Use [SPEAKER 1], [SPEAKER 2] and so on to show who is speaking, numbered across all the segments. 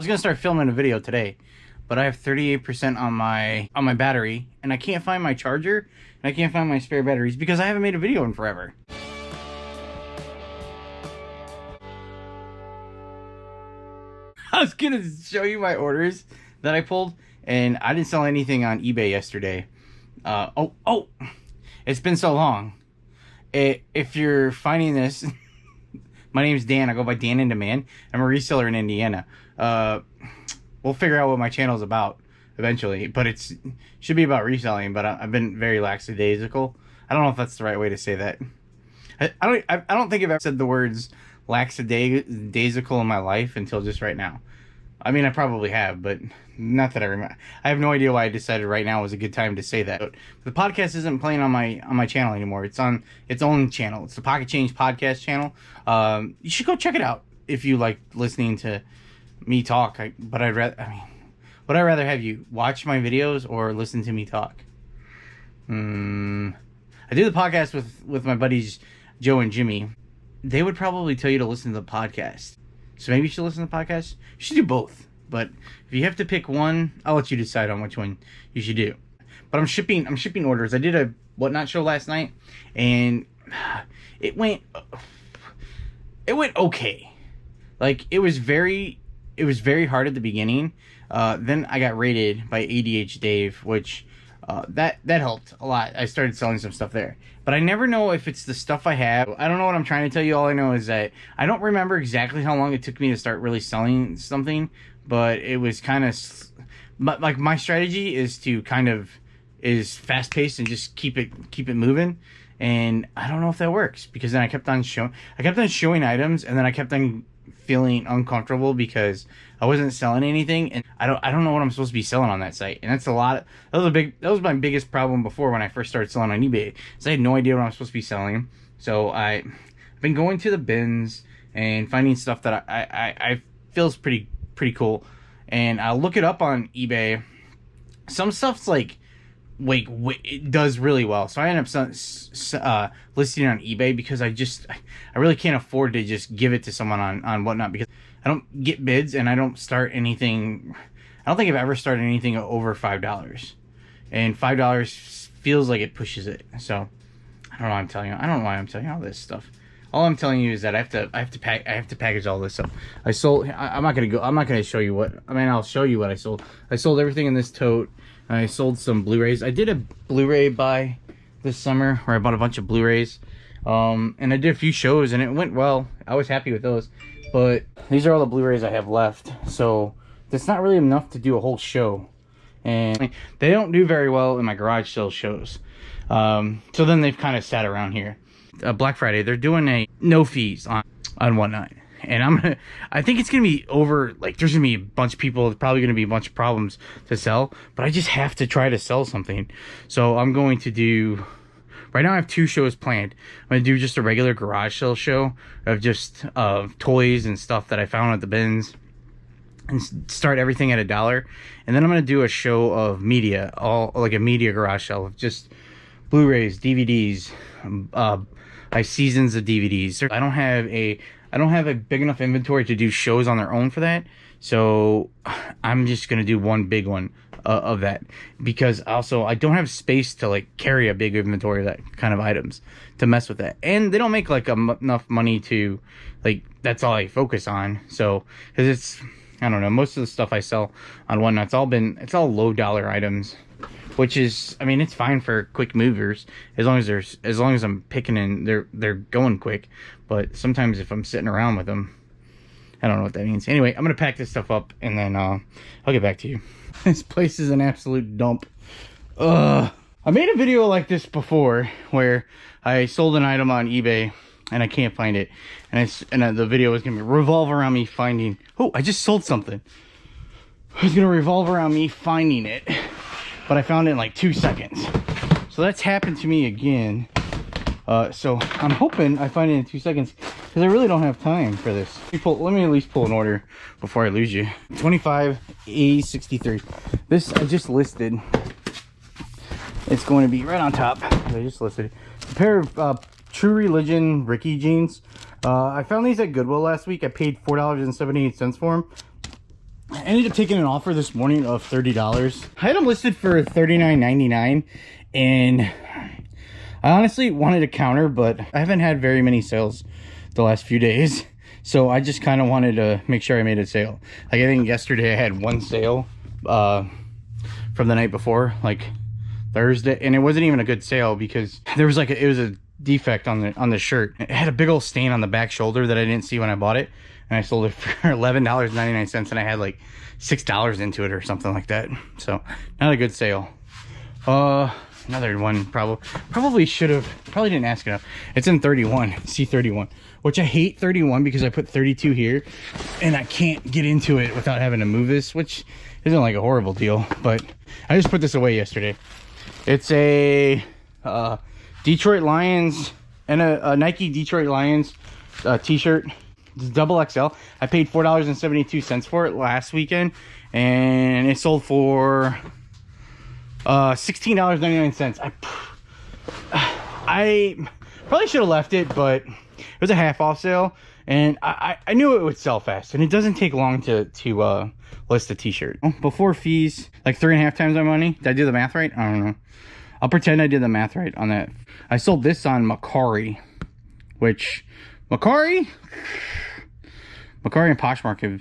[SPEAKER 1] was gonna start filming a video today, but I have 38% on my battery, and I can't find my charger, and I can't find my spare batteries because I haven't made a video in forever. I was gonna show you my orders that I pulled, and I didn't sell anything on eBay yesterday. It's been so long. If you're finding this, my name's Dan. I go by Dan in Demand. I'm a reseller in Indiana. We'll figure out what my channel's about eventually, but it should be about reselling. But I've been very lackadaisical. I don't know if that's the right way to say that. I don't think I've ever said the words lackadaisical in my life until just right now. I mean, I probably have, but not that I remember. I have no idea why I decided right now was a good time to say that. But the podcast isn't playing on my channel anymore. It's on its own channel. It's the Pocket Change podcast channel. You should go check it out if you like listening to me talk. Would I rather have you watch my videos or listen to me talk? I do the podcast with my buddies Joe and Jimmy. They would probably tell you to listen to the podcast. So maybe you should listen to the podcast. You should do both. But if you have to pick one, I'll let you decide on which one you should do. But I'm shipping orders. I did a Whatnot show last night, and it went okay. Like it was very hard at the beginning. Then I got rated by ADH Dave, which that helped a lot. I started selling some stuff there. But I never know if it's the stuff I have. I don't know what I'm trying to tell you. All I know is that I don't remember exactly how long it took me to start really selling something, but it was kind of like my strategy is fast paced and just keep it moving. And I don't know if that works, because then I kept on showing items, and then I kept on feeling uncomfortable because I wasn't selling anything, and I don't know what I'm supposed to be selling on that site. And that's a lot. That was my biggest problem before when I first started selling on eBay. So I had no idea what I'm supposed to be selling. So I've been going to the bins and finding stuff that I feels pretty cool, and I'll look it up on eBay. Some stuff's like it does really well, so I end up listing it on eBay because I really can't afford to just give it to someone on Whatnot, because I don't get bids, and I don't start anything. I don't think I've ever started anything over $5, and $5 feels like it pushes it. So I don't know why I'm telling you. I don't know why I'm telling you all this stuff. All I'm telling you is that I have to package all this up. I'm not gonna show you what. I mean, I'll show you what I sold. I sold everything in this tote. I sold some Blu-rays. I did a Blu-ray buy this summer where I bought a bunch of Blu-rays. And I did a few shows, and it went well. I was happy with those. But these are all the Blu-rays I have left. So that's not really enough to do a whole show. And they don't do very well in my garage sale shows. So then they've kind of sat around here. Black Friday, they're doing a no fees on Whatnot. And I think it's going to be over, like, there's going to be a bunch of people, there's probably going to be a bunch of problems to sell, but I just have to try to sell something. So I'm going to do, right now I have 2 shows planned. I'm going to do just a regular garage sale show of just toys and stuff that I found at the bins, and start everything at $1. And then I'm going to do a show of media, like a media garage sale of just Blu-rays, DVDs, like seasons of DVDs. I don't have a big enough inventory to do shows on their own for that. So I'm just going to do one big one of that, because also I don't have space to like carry a big inventory of that kind of items to mess with that. And they don't make like enough money to, like, that's all I focus on. So, cause it's, I don't know, most of the stuff I sell on Whatnot, it's all low dollar items, which is, I mean, it's fine for quick movers as long as I'm picking and they're going quick. But sometimes if I'm sitting around with them, I don't know what that means. Anyway, I'm gonna pack this stuff up, and then I'll get back to you. This place is an absolute dump. I made a video like this before where I sold an item on eBay and I can't find it, and the video was gonna revolve around me finding. Oh, I just sold something. It was gonna revolve around me finding it, but I found it in like 2 seconds. So that's happened to me again. So I'm hoping I find it in 2 seconds, because I really don't have time for this. Let me at least pull an order before I lose you. 25A63. This I just listed. It's going to be right on top. I just listed it. A pair of True Religion Ricky jeans. I found these at Goodwill last week. I paid $4.78 for them. I ended up taking an offer this morning of $30. I had them listed for $39.99, and I honestly wanted to counter, but I haven't had very many sales the last few days, so I just kind of wanted to make sure I made a sale. Like, I think yesterday I had one sale from the night before, like Thursday, and it wasn't even a good sale because there was like it was a defect on the shirt. It had a big old stain on the back shoulder that I didn't see when I bought it, and I sold it for $11.99, and I had like $6 into it or something like that. So not a good sale. Another one probably didn't ask enough. It's in 31, C31, which I hate 31 because I put 32 here and I can't get into it without having to move this, which isn't like a horrible deal, but I just put this away yesterday. It's a Detroit Lions and a Nike Detroit Lions t-shirt. It's double XL. I paid $4.72 for it last weekend, and it sold for $16.99. I probably should have left it, but it was a half off sale, and I knew it would sell fast, and it doesn't take long to list a t-shirt. Before fees, like 3.5 times my money. Did I do the math right? I don't know. I'll pretend I did the math right on that. I sold this on Macari, which Macari and Poshmark have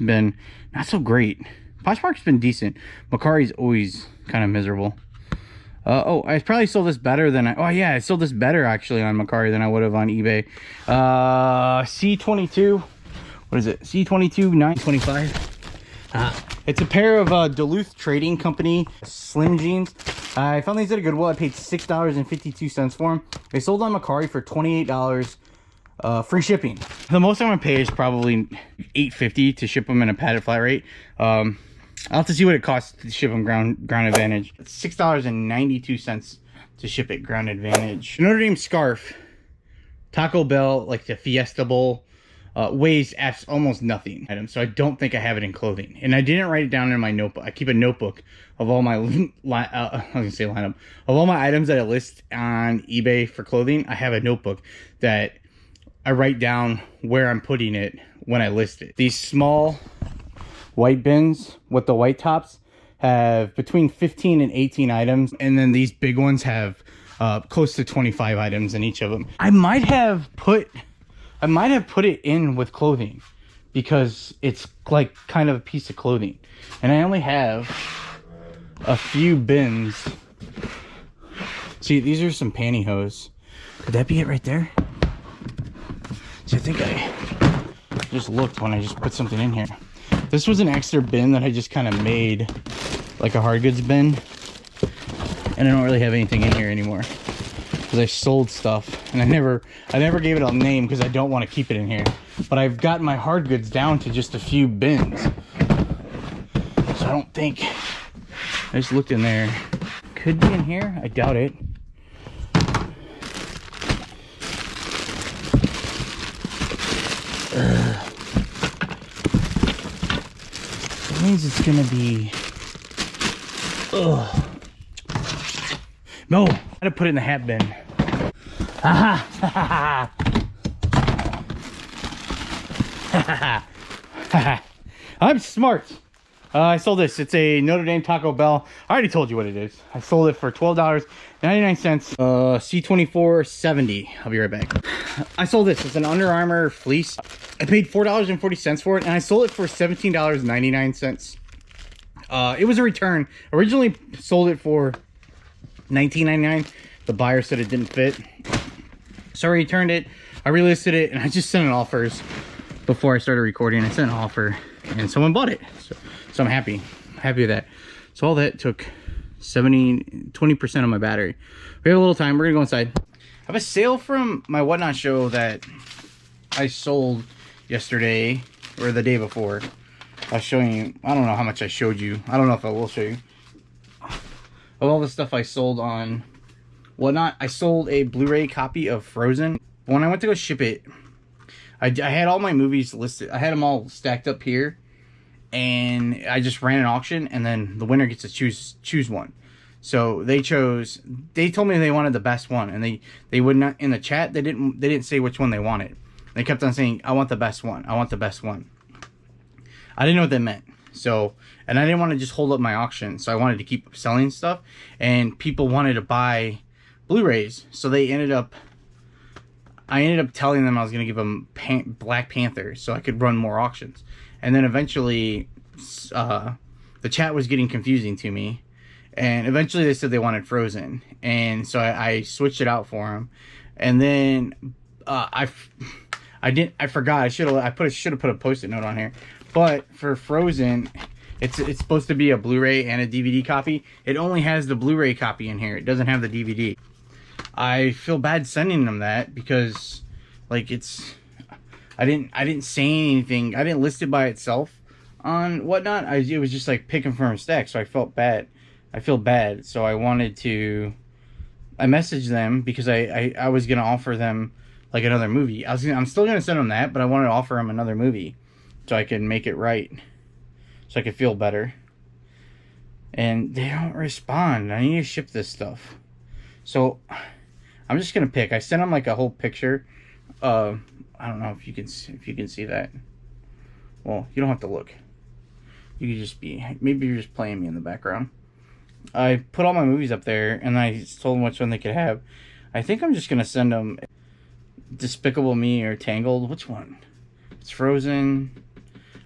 [SPEAKER 1] been not so great. Poshmark's been decent. Macari's always kind of miserable. Oh, I probably sold this better than I sold this better actually on Macari than I would have on eBay. C22, what is it? C22 925. It's a pair of Duluth Trading Company slim jeans. I found these at a Goodwill. I paid $6.52 for them. They sold on Macari for $28. Free shipping. The most I'm gonna pay is probably $8.50 to ship them in a padded flat rate. I'll have to see what it costs to ship them ground advantage. It's $6.92 to ship it ground advantage. Notre Dame scarf, Taco Bell, like the Fiesta Bowl, weighs almost nothing item, so I don't think I have it in clothing. And I didn't write it down in my notebook. I keep a notebook of all my lineup of all my items that I list on eBay for clothing. I have a notebook that I write down where I'm putting it when I list it. These small white bins with the white tops have between 15 and 18 items, and then these big ones have close to 25 items in each of them. I might have put it in with clothing because it's like kind of a piece of clothing, and I only have a few bins. See, these are some pantyhose. Could that be it right there? See, I think I just looked when I just put something in here. This was an extra bin that I just kind of made like a hard goods bin, and I don't really have anything in here anymore because I sold stuff, and I never gave it a name because I don't want to keep it in here. But I've got my hard goods down to just a few bins, so I don't think, I just looked in there. Could be in here. I doubt it. That means it's gonna be. No, I gotta put it in the hat bin. I'm smart. I sold this. It's a Notre Dame Taco Bell. I already told you what it is. I sold it for $12.99. C24 70. I'll be right back. I sold this. It's an Under Armour fleece. I paid $4.40 for it, and I sold it for $17.99. It was a return. Originally sold it for $19.99. The buyer said it didn't fit, so I returned it. I relisted it, and I just sent an offers before I started recording. I sent an offer, and someone bought it. So I'm happy with that. So all that took 20% of my battery. We have a little time. We're gonna go inside. I have a sale from my Whatnot show that I sold yesterday or the day before. I was showing you. I don't know how much I showed you. I don't know if I will show you. Of all the stuff I sold on Whatnot, I sold a Blu-ray copy of Frozen. When I went to go ship it, I had all my movies listed. I had them all stacked up here, and I just ran an auction, and then the winner gets to choose one. So they told me they wanted the best one, and they would not, in the chat, they didn't say which one they wanted. They kept on saying, I want the best one. I want the best one. I didn't know what that meant. So, and I didn't want to just hold up my auction, so I wanted to keep selling stuff, and people wanted to buy Blu-rays, so I ended up telling them I was going to give them Black Panther so I could run more auctions. And then eventually the chat was getting confusing to me, and eventually they said they wanted Frozen, and so I switched it out for them. And then I forgot, I should have put a post-it note on here. But for Frozen, it's supposed to be a Blu-ray and a DVD copy. It only has the Blu-ray copy in here. It doesn't have the DVD. I feel bad sending them that because, like, I didn't say anything. I didn't list it by itself on whatnot. It was just like picking from a stack, so I felt bad. I feel bad, so I messaged them because I was gonna offer them like another movie. I'm still gonna send them that, but I wanted to offer them another movie so I can make it right, so I could feel better. And they don't respond. I need to ship this stuff, so I'm just gonna pick. I sent them like a whole picture. I don't know if you can see that. Well, you don't have to look. You could just maybe you're just playing me in the background. I put all my movies up there, and I told them which one they could have. I think I'm just gonna send them Despicable Me or Tangled. Which one? It's Frozen.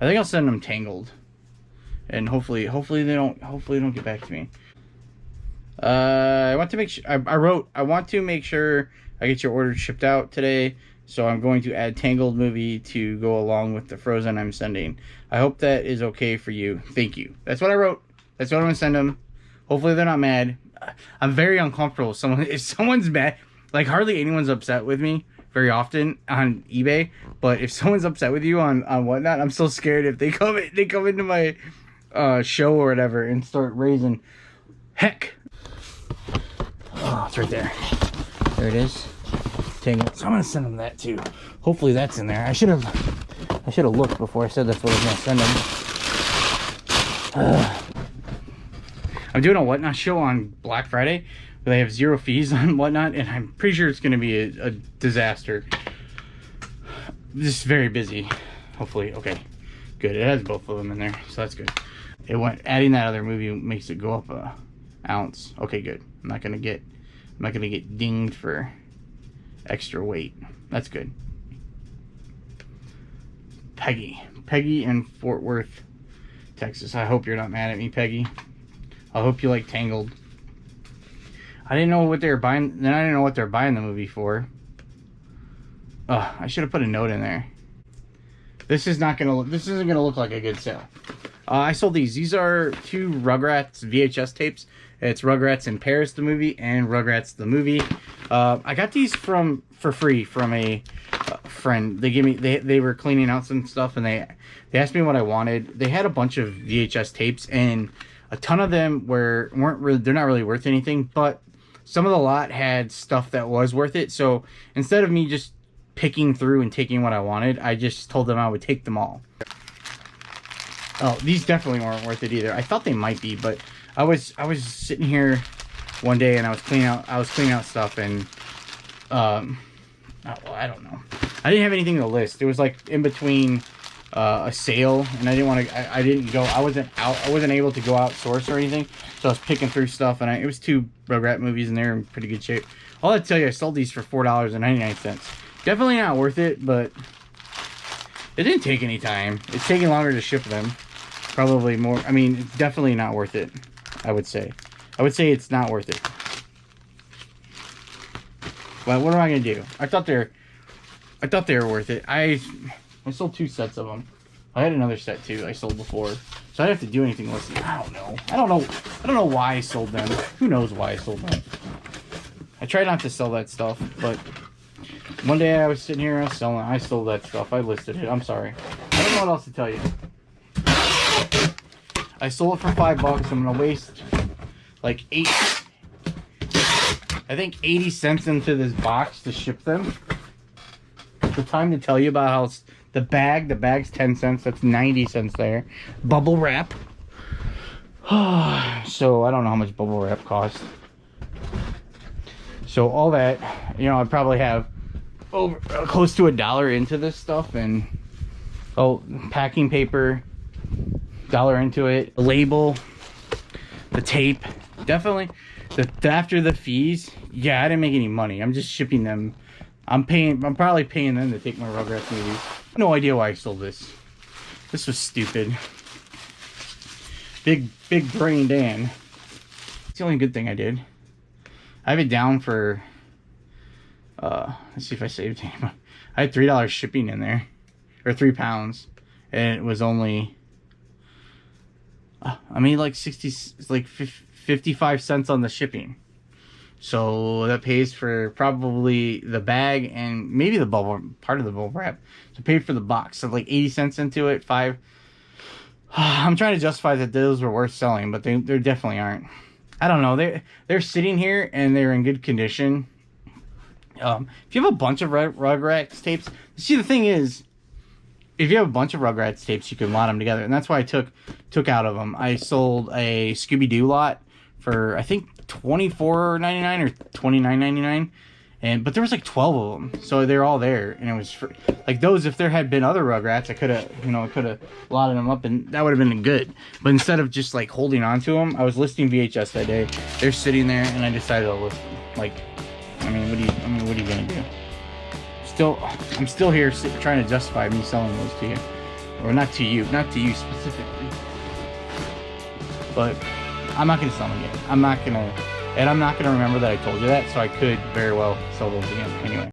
[SPEAKER 1] I think I'll send them Tangled, and hopefully they don't get back to me. I want to make sure I want to make sure I get your order shipped out today. So I'm going to add Tangled movie to go along with the Frozen I'm sending. I hope that is okay for you. Thank you. That's what I wrote. That's what I'm gonna send them. Hopefully they're not mad. I'm very uncomfortable if someone's mad. Like, hardly anyone's upset with me very often on eBay, but if someone's upset with you on whatnot, I'm so scared if they come into my show or whatever and start raising heck. Oh, it's right there. There it is. Tangled. So I'm gonna send them that too. Hopefully that's in there. I should have looked before I said that's what I was gonna send them. I'm doing a Whatnot show on Black Friday, but they have 0 fees on Whatnot, and I'm pretty sure it's gonna be a disaster. Just very busy. Hopefully, okay, good. It has both of them in there, so that's good. Adding that other movie makes it go up a ounce. Okay, good. I'm not gonna get dinged for extra weight. That's good. Peggy in Fort Worth, Texas. I hope you're not mad at me, Peggy. I hope you like Tangled. I didn't know what they were buying. Then I didn't know what they're buying the movie for. I should have put a note in there. This isn't gonna look like a good sale. I sold these. These are 2 Rugrats VHS tapes. It's Rugrats in Paris the movie and Rugrats the movie. I got these for free from a friend. They gave me. They were cleaning out some stuff, and they asked me what I wanted. They had a bunch of VHS tapes, and a ton of them they're not really worth anything, but some of the lot had stuff that was worth it. So instead of me just picking through and taking what I wanted, I just told them I would take them all. Oh, these definitely weren't worth it either. I thought they might be, but I was sitting here one day and I was cleaning out stuff, and I don't know. I didn't have anything to list. It was like in between a sale, and I wasn't able to go out source or anything, so I was picking through stuff, and it was 2 Rugrat movies, and they're in pretty good shape. All I tell you, I sold these for $4.99. Definitely not worth it, but it didn't take any time. It's taking longer to ship them. Probably more. I mean, it's definitely not worth it. I would say it's not worth it. But what am I gonna do? I thought they were worth it. I sold 2 sets of them. I had another set too I sold before, so I didn't have to do anything with them. I don't know why I sold them. Who knows why I sold them? I try not to sell that stuff, but one day I was sitting here, I sold that stuff. I listed it. I'm sorry. I don't know what else to tell you. I sold it for $5. I'm gonna waste like 80 cents into this box to ship them. The time to tell you about how the bag's 10 cents. That's 90 cents there. Bubble wrap. So I don't know how much bubble wrap costs. So all that, I probably have over close to $1 into this stuff, and packing paper. $1 into it. The label, the tape, definitely. After the fees, yeah, I didn't make any money. I'm just shipping them. I'm probably paying them to take my Rugrats movies. No idea why I sold this. This was stupid. Big brain Dan. It's the only good thing I did. I have it down for, let's see if I saved him. I had $3 shipping in there, or £3, and it was only, I made like 55 cents on the shipping. So that pays for probably the bag and maybe the bubble, part of the bubble wrap. So paid for the box. So like 80 cents into it, 5. I'm trying to justify that those were worth selling, but they definitely aren't. I don't know. They're sitting here and they're in good condition. If you have a bunch of Rugrats tapes, see, the thing is, if you have a bunch of Rugrats tapes, you can lot them together, and that's why I took out of them. I sold a Scooby-Doo lot for, I think, $24.99 or $29.99, but there was like 12 of them, so they're all there, and it was free. Like those, if there had been other Rugrats, I could have lotted them up, and that would have been good. But instead of just like holding on to them, I was listing VHS that day. They're sitting there, and I decided to list them. Like, I mean, what are you gonna do? I'm still here trying to justify me selling those to you, or not to you specifically. But I'm not gonna sell them again. I'm not gonna remember that I told you that, so I could very well sell those again anyway.